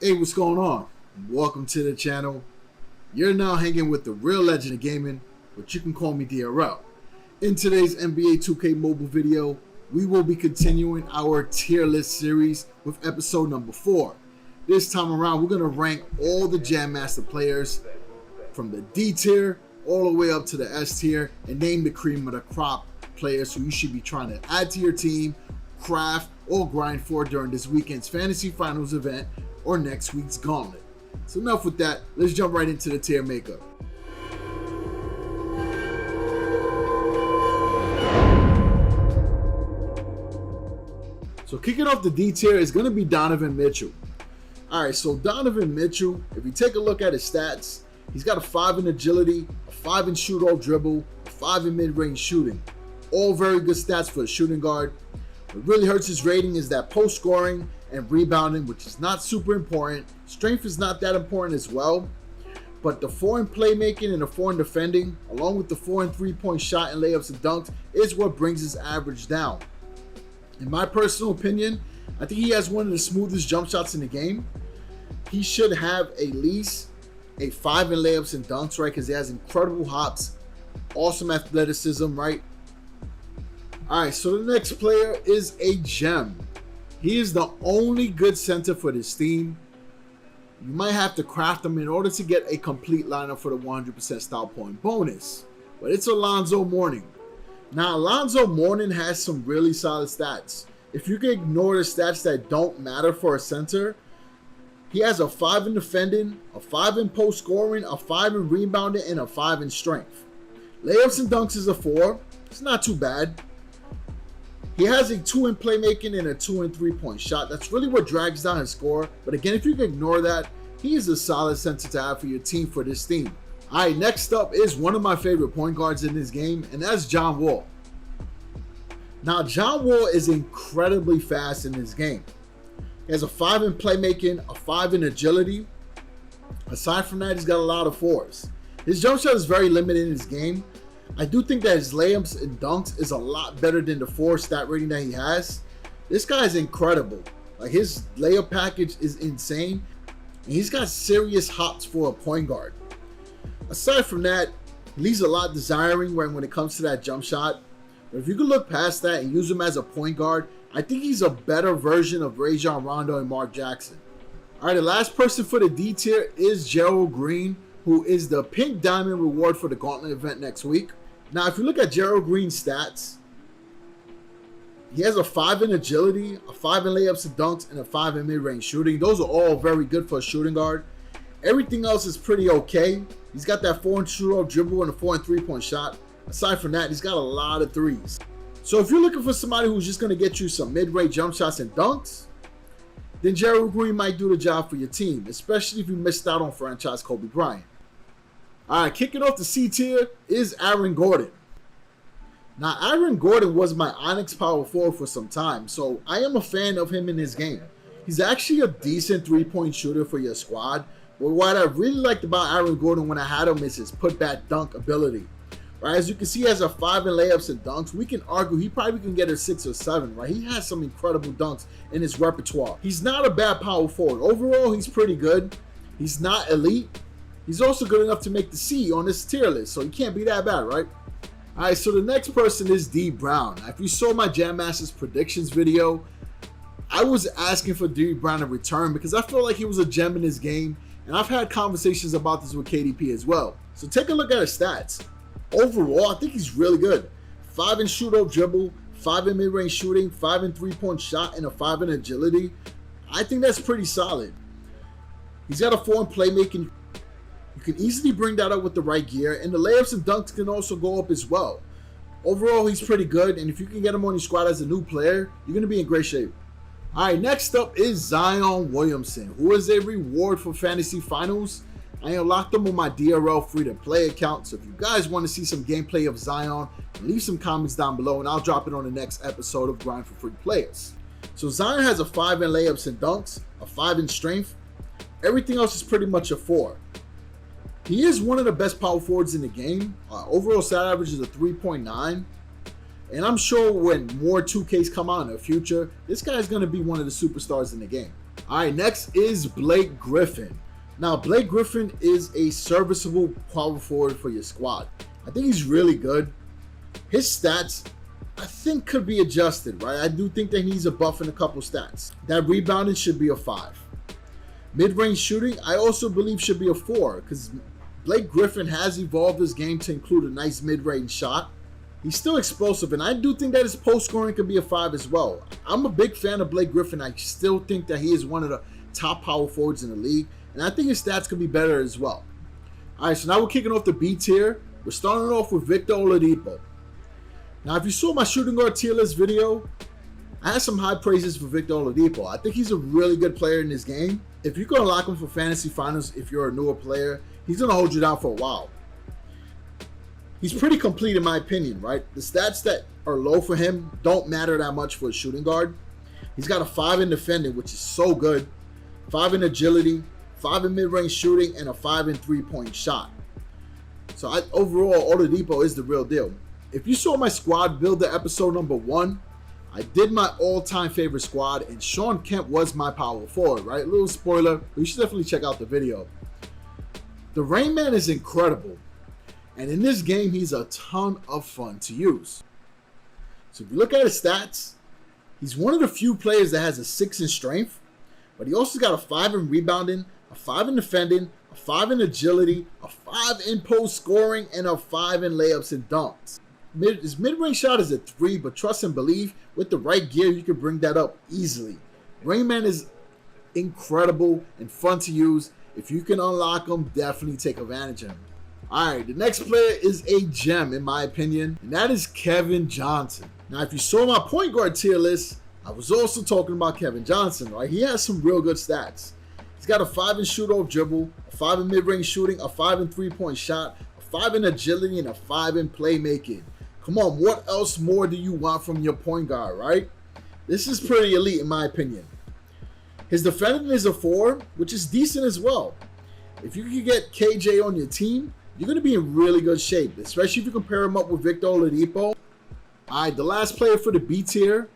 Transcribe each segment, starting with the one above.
Hey, what's going on? Welcome to the channel. You're now hanging with the real legend of gaming, but you can call me DRL. In today's NBA 2K mobile video, we will be continuing our tier list series with episode number 4. This time around, we're going to rank all the Jam Master players from the D tier all the way up to the S tier and name the cream of the crop players who you should be trying to add to your team, craft, or grind for during this weekend's Fantasy Finals event or next week's Gauntlet. So enough with that, let's jump right into the tier makeup. So kicking off the D tier is going to be Donovan Mitchell. Alright, so Donovan Mitchell, if you take a look at his stats, he's got a 5 in agility, a 5 in shoot-off dribble, a 5 in mid-range shooting. All very good stats for a shooting guard. What really hurts his rating is that post-scoring and rebounding, which is not super important. Strength is not that important as well. But the 4 in playmaking and the 4 in defending, along with the 4 in three-point shot and layups and dunks, is what brings his average down. In my personal opinion, I think he has one of the smoothest jump shots in the game. He should have at least a 5 in layups and dunks, right? Because he has incredible hops, awesome athleticism, right? Alright, so the next player is a gem. He is the only good center for this team. You might have to craft him in order to get a complete lineup for the 100% style point bonus. But it's ALONZO MOURNING. Now, ALONZO MOURNING has some really solid stats. If you can ignore the stats that don't matter for a center, he has a 5 in defending, a 5 in post scoring, a 5 in rebounding, and a 5 in strength. Layups and dunks is a 4. It's not too bad. He has a 2 in playmaking and a 2 in three-point shot. That's really what drags down his score. But again, if you can ignore that, he is a solid center to have for your team for this team. All right, next up is one of my favorite point guards in this game, and that's John Wall. Now, John Wall is incredibly fast in this game. He has a 5 in playmaking, a 5 in agility. Aside from that, he's got a lot of 4s. His jump shot is very limited in his game. I do think that his layups and dunks is a lot better than the 4 stat rating that he has. This guy is incredible. Like, his layup package is insane. And he's got serious hops for a point guard. Aside from that, he leaves a lot desiring when it comes to that jump shot. But if you could look past that and use him as a point guard, I think he's a better version of Rajon Rondo and Mark Jackson. Alright, the last person for the D tier is Gerald Green, who is the pink diamond reward for the Gauntlet event next week. Now, if you look at Gerald Green's stats, he has a 5 in agility, a 5 in layups and dunks, and a 5 in mid-range shooting. Those are all very good for a shooting guard. Everything else is pretty okay. He's got that 4 in shoot-off dribble and a 4 in three-point shot. Aside from that, he's got a lot of 3s. So if you're looking for somebody who's just going to get you some mid-range jump shots and dunks, then Gerald Green might do the job for your team, especially if you missed out on franchise Kobe Bryant. Alright, kicking off the C tier is Aaron Gordon. Now, Aaron Gordon was my Onyx power forward for some time, so I am a fan of him in this game. He's actually a decent 3-point shooter for your squad, but what I really liked about Aaron Gordon when I had him is his putback dunk ability. Right, as you can see, he has a 5 in layups and dunks. We can argue he probably can get a 6 or 7, right? He has some incredible dunks in his repertoire. He's not a bad power forward. Overall, he's pretty good. He's not elite. He's also good enough to make the C on this tier list, so he can't be that bad, right? Alright, so the next person is D Brown. Now, if you saw my Jam Masters predictions video, I was asking for D Brown to return because I feel like he was a gem in this game, and I've had conversations about this with KDP as well. So take a look at his stats. Overall, I think he's really good. 5 in shoot-off dribble, 5 in mid-range shooting, 5 in three-point shot, and a 5 in agility. I think that's pretty solid. He's got a 4 in playmaking. You can easily bring that up with the right gear, and the layups and dunks can also go up as well. Overall, he's pretty good, and if you can get him on your squad as a new player, you're going to be in great shape. Alright, next up is Zion Williamson, who is a reward for Fantasy Finals. I unlocked him on my DRL free-to-play account, so if you guys want to see some gameplay of Zion, leave some comments down below, and I'll drop it on the next episode of Grind for Free Players. So Zion has a 5 in layups and dunks, a 5 in strength. Everything else is pretty much a 4. He is one of the best power forwards in the game. Overall stat average is a 3.9. And I'm sure when more 2Ks come out in the future, this guy is going to be one of the superstars in the game. All right, next is Blake Griffin. Now, Blake Griffin is a serviceable power forward for your squad. I think he's really good. His stats, I think, could be adjusted, right? I do think that he needs a buff in a couple stats. That rebounding should be a 5. Mid-range shooting, I also believe should be a 4, because Blake Griffin has evolved his game to include a nice mid-range shot. He's still explosive, and I do think that his post-scoring could be a 5 as well. I'm a big fan of Blake Griffin. I still think that he is one of the top power forwards in the league, and I think his stats could be better as well. All right, so now we're kicking off the B tier. We're starting off with Victor Oladipo. Now, if you saw my shooting guard tier list video, I had some high praises for Victor Oladipo. I think he's a really good player in this game. If you can unlock him for fantasy finals, if you're a newer player, he's going to hold you down for a while. He's pretty complete in my opinion, right? The stats that are low for him don't matter that much for a shooting guard. He's got a 5 in defending, which is so good. 5 in agility, 5 in mid-range shooting, and a 5 in three-point shot. So overall, Oladipo is the real deal. If you saw my squad builder episode number 1, I did my all-time favorite squad, and Shawn Kemp was my power forward, right? Little spoiler, but you should definitely check out the video. The Rain Man is incredible, and in this game, he's a ton of fun to use. So if you look at his stats, he's one of the few players that has a 6 in strength, but he also got a 5 in rebounding, a 5 in defending, a 5 in agility, a 5 in post scoring, and a 5 in layups and dunks. His mid-range shot is a 3, but trust and believe, with the right gear, you can bring that up easily. Rain Man is incredible and fun to use. If you can unlock him, definitely take advantage of him. Alright, the next player is a gem in my opinion, and that is Kevin Johnson. Now, if you saw my point guard tier list, I was also talking about Kevin Johnson, right? He has some real good stats. He's got a 5 in shoot-off dribble, a 5 in mid-range shooting, a 5 in three-point shot, a 5 in agility, and a 5 in playmaking. Come on, what else more do you want from your point guard, right? This is pretty elite in my opinion. His defending is a 4, which is decent as well. If you can get KJ on your team, you're going to be in really good shape, especially if you compare him up with Victor Oladipo. All right, the last player for the B tier,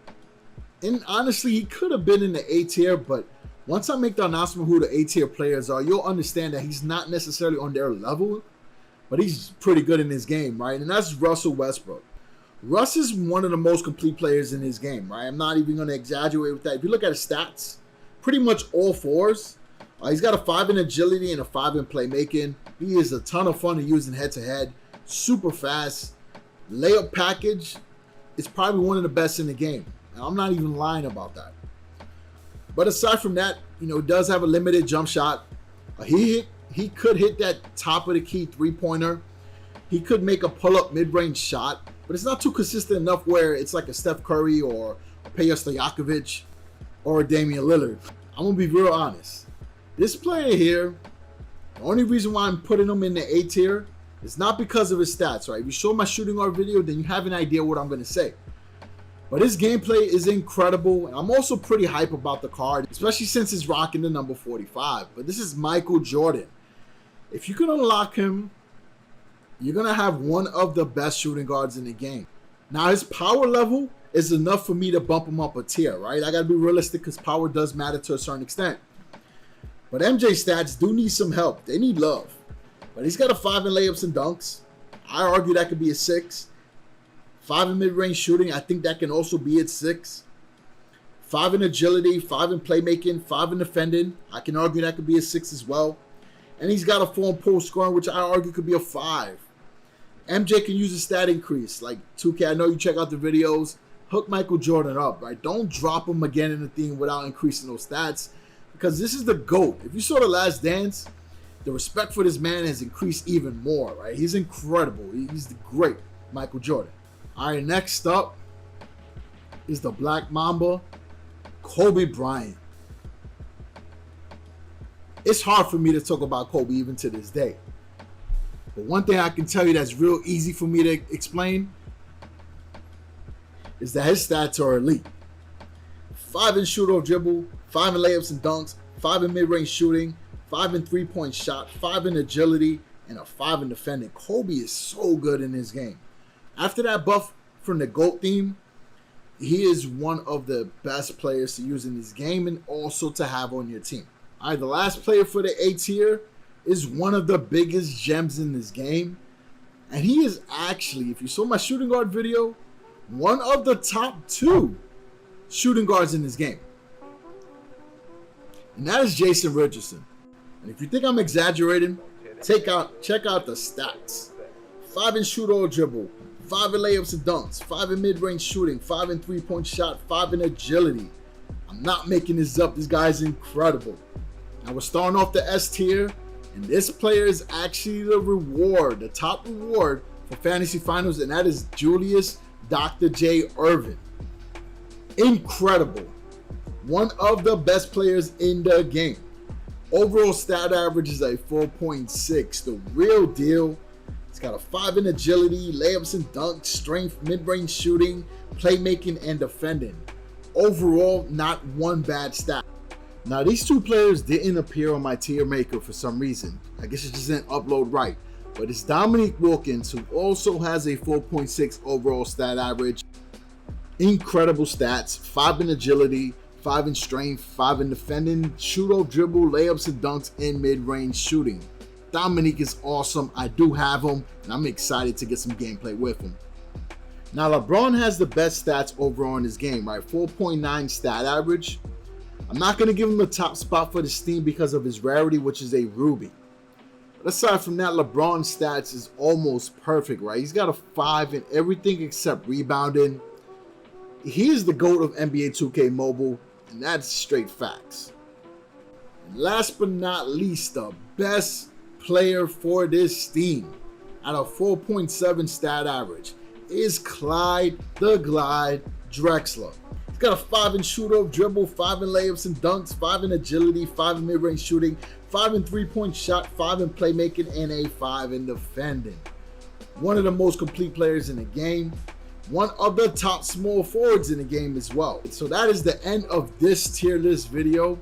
and honestly, he could have been in the A tier, but once I make the announcement who the A tier players are, you'll understand that he's not necessarily on their level, but he's pretty good in his game, right? And that's Russell Westbrook. Russ is one of the most complete players in his game, right? I'm not even going to exaggerate with that. If you look at his stats, pretty much all 4s. He's got a 5 in agility and a 5 in playmaking. He is a ton of fun to use in head-to-head. Super fast. Layup package is probably one of the best in the game. And I'm not even lying about that. But aside from that, he does have a limited jump shot. He could hit that top of the key three-pointer. He could make a pull-up mid-range shot, but it's not too consistent enough where it's like a Steph Curry or a Peja Stojakovic or a Damian Lillard. I'm going to be real honest. This player here, the only reason why I'm putting him in the A tier is not because of his stats, right? If you show my shooting guard video, then you have an idea what I'm going to say. But his gameplay is incredible, and I'm also pretty hype about the card, especially since he's rocking the number 45. But this is Michael Jordan. If you can unlock him, you're going to have one of the best shooting guards in the game. Now, his power level is enough for me to bump him up a tier, right? I got to be realistic because power does matter to a certain extent. But MJ's stats do need some help. They need love. But he's got a 5 in layups and dunks. I argue that could be a 6. 5 in mid-range shooting. I think that can also be at 6. 5 in agility. 5 in playmaking. 5 in defending. I can argue that could be a 6 as well. And he's got a 4 in post scoring, which I argue could be a 5. MJ can use a stat increase. Like 2K, I know you check out the videos. Hook Michael Jordan up, right? Don't drop him again in the thing without increasing those stats. Because this is the GOAT. If you saw The Last Dance, the respect for this man has increased even more, right? He's incredible. He's the great Michael Jordan. All right, next up is the Black Mamba, Kobe Bryant. It's hard for me to talk about Kobe even to this day. But one thing I can tell you that's real easy for me to explain is that his stats are elite. 5 in shoot-off dribble, 5 in layups and dunks, 5 in mid-range shooting, 5 in three-point shot, 5 in agility, and a 5 in defending. Kobe is so good in his game. After that buff from the GOAT theme, he is one of the best players to use in this game and also to have on your team. All right, the last player for the A tier is one of the biggest gems in this game. And he is actually, if you saw my shooting guard video, one of the top 2 shooting guards in this game. And that is Jason Richardson. And if you think I'm exaggerating, check out the stats. 5 in shoot or dribble, 5 in layups and dunks, 5 in mid-range shooting, 5 in three-point shot, 5 in agility. I'm not making this up. This guy's incredible. Now we're starting off the S tier, and this player is actually the reward, the top reward for Fantasy Finals, and that is Julius Dr. J. Erving. Incredible. One of the best players in the game. Overall stat average is a 4.6. The real deal. He's got a 5 in agility, layups and dunks, strength, mid-range shooting, playmaking, and defending. Overall, not one bad stat. Now, these 2 players didn't appear on my tier maker for some reason. I guess it just didn't upload right. But it's Dominique Wilkins, who also has a 4.6 overall stat average. Incredible stats, 5 in agility, 5 in strength, 5 in defending, shoot or dribble, layups and dunks, and mid-range shooting. Dominique is awesome. I do have him, and I'm excited to get some gameplay with him. Now, LeBron has the best stats overall in his game, right? 4.9 stat average. I'm not going to give him the top spot for this team because of his rarity, which is a ruby. But aside from that, LeBron's stats is almost perfect, right? He's got a 5 in everything except rebounding. He is the GOAT of NBA 2K Mobile, and that's straight facts. And last but not least, the best player for this team at a 4.7 stat average is Clyde the Glide Drexler. He's got a 5 in shoot-off dribble, 5 in layups and dunks, 5 in agility, 5 in mid-range shooting, 5 in three-point shot, 5 in playmaking, and a 5 in defending. One of the most complete players in the game. One of the top small forwards in the game as well. So that is the end of this tier list video.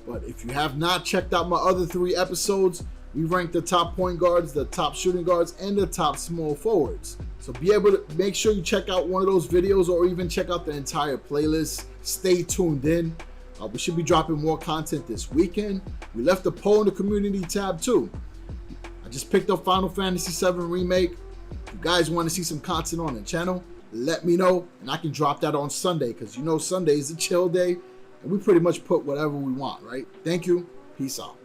But if you have not checked out my other 3 episodes, we ranked the top point guards, the top shooting guards, and the top small forwards. So be able to make sure you check out one of those videos or even check out the entire playlist. Stay tuned in. We should be dropping more content this weekend. We left a poll in the community tab too. I just picked up Final Fantasy VII Remake. If you guys want to see some content on the channel, let me know, and I can drop that on Sunday, because you know Sunday is a chill day, and we pretty much put whatever we want, right? Thank you. Peace out.